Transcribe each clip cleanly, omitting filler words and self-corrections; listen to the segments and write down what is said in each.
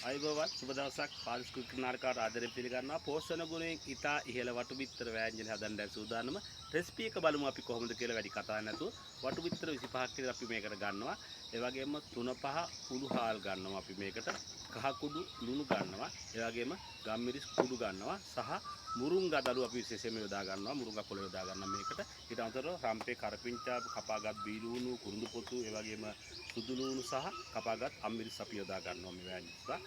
අයිබෝවන් සුබ දවසක් පාරිස්කෘතික නාරකාට ආදරයෙන් පිළිගන්නවා. පෝෂණ ගුණයෙන් ඉතා ඉහළ වටු බිත්තර වෑංජන හදන්න සූදානම. රෙසිපි එක බලමු අපි කොහොමද කියලා වැඩි කතා නැතුව. වටු බිත්තර 25ක් විතර අපි මේකට ගන්නවා. ඒ වගේම 3-5 කුඩු හාල් ගන්නවා අපි මේකට. කහ කුඩු ලුණු ගන්නවා. ඒ වගේම ගම්මිරිස් කුඩු ගන්නවා. සහ මුරුංගා දළු අපි විශේෂයෙන්ම යොදා ගන්නවා. මුරුංගා කොළ යොදා ගන්නවා මේකට. ඊට අමතරව රම්පේ කරපිංචා කපාගත් බීලුණු කුරුඳු පොතු ඒ වගේම සුදු ලුණු සහ කපාගත් අම්මිරිස් අපි යොදා ගන්නවා මේ වෑංජන.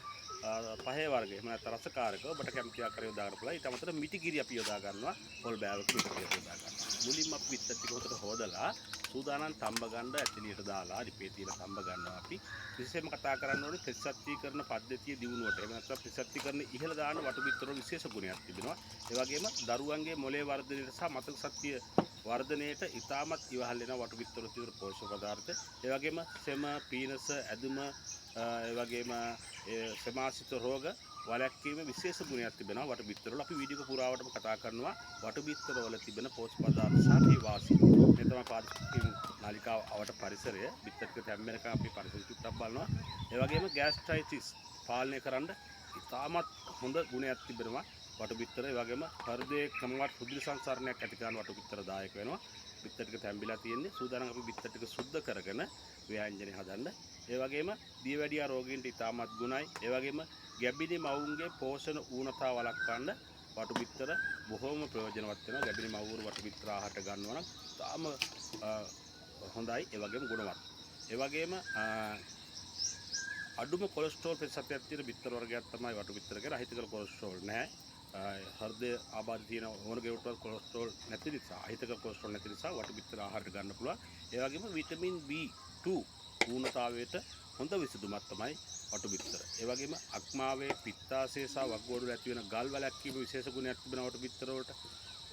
පහේ වර්ගය එහෙම නැත්නම් රසකාරක ඔබට කැමති ආකාරය යොදා ගන්න පුළුවන්. ඊට අමතරව මිටිකිරි අපි යොදා ගන්නවා. පොල් බෑවක මිටිකිරි යොදා ගන්නවා. මුලින්ම අපි පිටත් ටික හොතට හොදලා සූදානම් තඹ ගන්න ඇතිලියට දාලා රිපේ තියලා තඹ ගන්නවා අපි. විශේෂයෙන්ම කතා කරන්න ඕනේ ප්‍රතිශක්තිකරණ පද්ධතිය දියුණුවට. එහෙම නැත්නම් ප්‍රතිශක්තිකරණ ඉහළ දාන වටු බිත්තර වල විශේෂ ගුණයක් තිබෙනවා. ඒ වගේම දරුවන්ගේ මොළයේ වර්ධනයට සහ මතක ශක්තිය වර්ධනයට ඉතාමත් ඉවහල් වෙන වටු බිත්තර තිබෙන පෝෂක පදාර්ථ. ඒ වගේම සෙම, පීනස, ඇදුම ඒ වගේම සමාසිත රෝග වළැක්වීම විශේෂ ගුණයක් තිබෙනවා වටු බිත්තර වල. අපි වීඩියෝ පුරාවටම කතා කරනවා වටු බිත්තර වල තිබෙන පෝෂක පදාර්ථ සහ ඒ වාසි. මේ තමයි පාරිස්කෘතික නාලිකාව අවට පරිසරය. බිත්තරක තැම්බෙනකම් අපි පරිසරය චුට්ටක් බලනවා. ඒ වගේම ගෑස්ට්‍රයිටිස් පාලනය කරන්න ඉතාමත් හොඳ ගුණයක් තිබෙනවා වටු බිත්තර. ඒ වගේම හෘදයේ ක්‍රමවත් රුධිර සංසරණයක් ඇති කරන වටු බිත්තර දායක වෙනවා. බිත්තර ටික තැම්බිලා තියෙන්නේ. සූදානම් අපි බිත්තර ටික සුද්ධ කරගෙන ව්‍යංජනේ හදන්න. ඒ වගේම දියවැඩියා රෝගීන්ට ඉතාමත් ගුණයි. ඒ වගේම ගැබිණි මවුන්ගේ පෝෂණ ඌනතාව වළක්වන්න වටු බිත්තර බොහොම ප්‍රයෝජනවත් වෙනවා. ගැබිණි මව්වරු වටු බිත්තර ආහාරට ගන්නවා නම් ඉතාම හොඳයි. ඒ වගේම ගුණවත්. ඒ වගේම අඩුම කොලෙස්ටරෝල් ප්‍රතිශතයක් තියෙන බිත්තර වර්ගයක් තමයි වටු බිත්තර කියලා. අහිතකර කොලෙස්ටරෝල් නැහැ. හෘදය ආබාධ තියෙන ඕනගෙවට කොලෙස්ටරෝල් නැති නිසා, අහිතකර කොලෙස්ටරෝල් නැති නිසා වටු බිත්තර ආහාරට ගන්න පුළුවන්. ඒ වගේම විටමින් B2 ඌනතාවයට හොඳ විසඳුමක් තමයි වටු බිත්තර. ඒ වගේම අක්මාවේ පිත්තාශය සහ වක්ගෝඩු ඇති වෙන ගල් වැළැක්වීම විශේෂ ගුණයක් තිබෙනවා වටු බිත්තර වලට.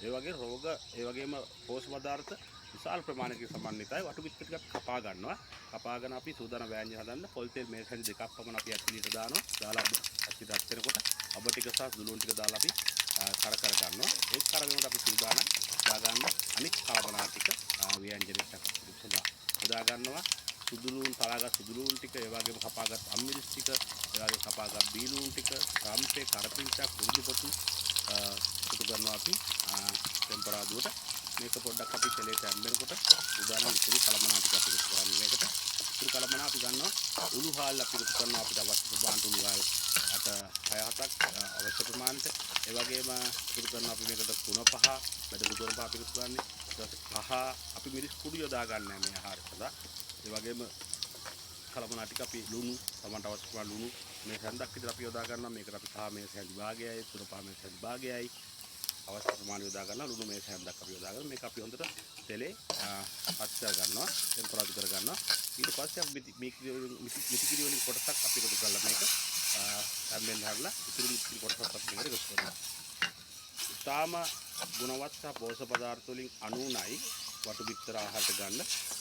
ඒ වගේ රෝග ඒ වගේම පෝෂක පදාර්ථ විශාල ප්‍රමාණයකින් සමන්විතයි. වටු බිත්තර ටිකක් කපා ගන්නවා. කපාගෙන අපි සූදානම් වෑංජන හදන්න පොල් තෙල් මේස හැඳි දෙකක් පමණ අපි ඇතුළට දානවා. දාලා ඇතුළට රත් වෙනකොට අබ ටික සහ දුලුන් ටික දාලා අපි කර ගන්නවා. ඒක කර වෙනකොට අපි සූදානම් දාගන්න අනිත් කලබනා ටික ව්‍යංජනෙට යොදා ගන්නවා. සුදුලුන් තලාගත් සුදුලුන් ටික, ඒ වගේම කපාගත් අම්මිරිස් ටික, ඒ වගේම කපාගත් බීලුන් ටික, රම්පේ කරපිංචා කුරුඳු පොතු එකතු කරනවා අපි ටෙම්පරාදුවට. මේක පොඩ්ඩක් අපි තෙලේ තැම්බෙනකොට සූදානම් ඉතිරි කලමනා ටික අපි එකතු කරන්නේ මේකට. ඉතිරි කලමනා අපි ගන්නවා. උළු හාල් අපි එකතු කරනවා අපිට අවශ්‍ය ප්‍රමාණයට උළු හාල් 6-7ක් අවශ්‍ය ප්‍රමාණයට. ඒ වගේම එකතු කරනවා අපි මේකට 3-5 වැඩ පුදුරම අපි එකතු කරන්නේ. ඊට පස්සේ කහ අපි මිරිස් කුඩු යොදා ගන්නෑ මේ ආහාරය සඳහා. ඒ වගේම කලමනා ටික අපි ලුණු සමන්ට අවශ්‍ය කරන ලුණු මේ හැන්දක් විතර අපි යොදා ගන්නවා. මේකට අපි කහ මේස හැඳි භාගයයි 3-5 මේස හැඳි භාගයයි අවශ්‍ය ප්‍රමාණය යොදා ගන්නවා. ලුණු මේස හැන්දක් අපි යොදා ගන්නවා. මේක අපි හොඳට තෙලේ පත් කර ගන්නවා. ටෙම්පරාදු කර ගන්නවා. ඊට පස්සේ අපි මිටිකිරි වලින් කොටසක් අපි එකතු කරලා මේක හැම්බෙන් හැරලා ඉතුරු මිටිකිරි කොටසක් අපි මේකට එකතු කරනවා. ඊටාම ගුණවත් සහ පෝෂක පදාර්ථ වලින් 90යි වටු බිත්තර ආහාරට ගන්න.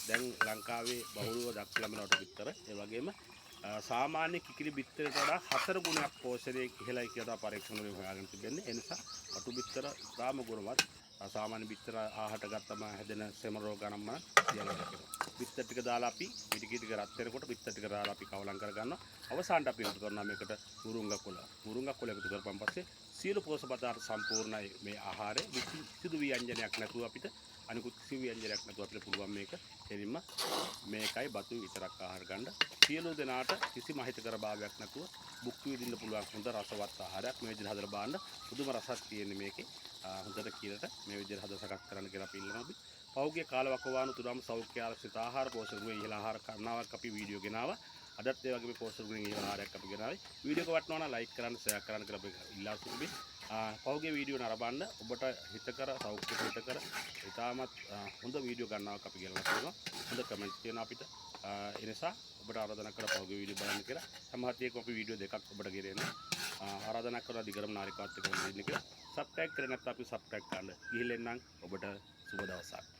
දැන් ලංකාවේ බහුලව දක්ෂ ලැබෙන වටු බිත්තර. ඒ වගේම සාමාන්‍ය කිකිලි බිත්තරට වඩා 4 ගුණයක් පෝෂණයේ ඉහළයි කියලා පරීක්ෂණ වලින් හොයාගෙන තිබෙන්නේ. ඒ නිසා වටු බිත්තර ඉතාම ගුණවත්. සාමාන්‍ය බිත්තර ආහාරට ගත්තම හැදෙන සෙම රෝග නම් කියලා කියනවා. බිත්තර ටික දාලා අපි මිටිකිරි ටික රත් වෙනකොට බිත්තර ටික දාලා අපි කවලම් කර ගන්නවා. අවසානට අපි එකතු කරනවා මේකට මුරුංගා කොළ. මුරුංගා කොළ එකතු කරපන් පස්සේ සියලු පෝෂක පදාර්ථ සම්පූර්ණයි මේ ආහාරය. කිසිදු ව්‍යංජනයක් නැතුව අපිට අනිකුත් කිසි ව්‍යංජනයක් නැතුව අපිට පුළුවන් මේක එනින්ම මේකයි බතු විතරක් ආහාර ගන්න. සියලු දෙනාට කිසිම අහිතකර භාවයක් නැතුව භුක්ති විඳින්න පුළුවන් හොඳ රසවත් ආහාරයක් මේ විදිහට හදලා බලන්න. පුදුම රසක් තියෙන්නේ මේකේ. හොඳට කියලට මේ විදිහට හදලා සකස් කරන්න කියලා අපි ඉල්ලනවා අපි. පෞගේ කාලවකවානු තුරම සෞඛ්‍ය ආරක්ෂිත ආහාර පෝෂක ගුණ ඉහළ ආහාර කර්ණාවක් අපි වීඩියෝ ගෙනාවා. අදත් ඒ වගේම පෝෂක ගුණ ඉහළ ආහාරයක් අපි ගෙනාවේ. වීඩියෝ එක වටනවා නම් ලයික් කරන්න, ෂෙයා කරන්න කියලා අපි ඉල්ලා සිටින්නේ. පෞගේ වීඩියෝ නරඹන්න ඔබට හිතකර සෞඛ්‍ය හිතකර ඉතාමත් හොඳ වීඩියෝ ගන්නවක් අපි ගෙනලා තියෙනවා. හොඳ කමෙන්ට් තියෙනවා අපිට. ඒ නිසා ඔබට ආරාධනා කරලා පෞගේ වීඩියෝ බලන්න කියලා. සමහරවිට අපි වීඩියෝ දෙකක් ඔබට ගෙරෙනවා. ආරාධනා කරලා දිගටම නාලිකාවත් එක්ක ඉන්න කියලා. සබ්ස්ක්‍රයිබ් කරේ නැත්නම් අපි සබ්ස්ක්‍රයිබ් කරන්න. ගිහින් එන්නම් ඔබට සුබ දවසක්.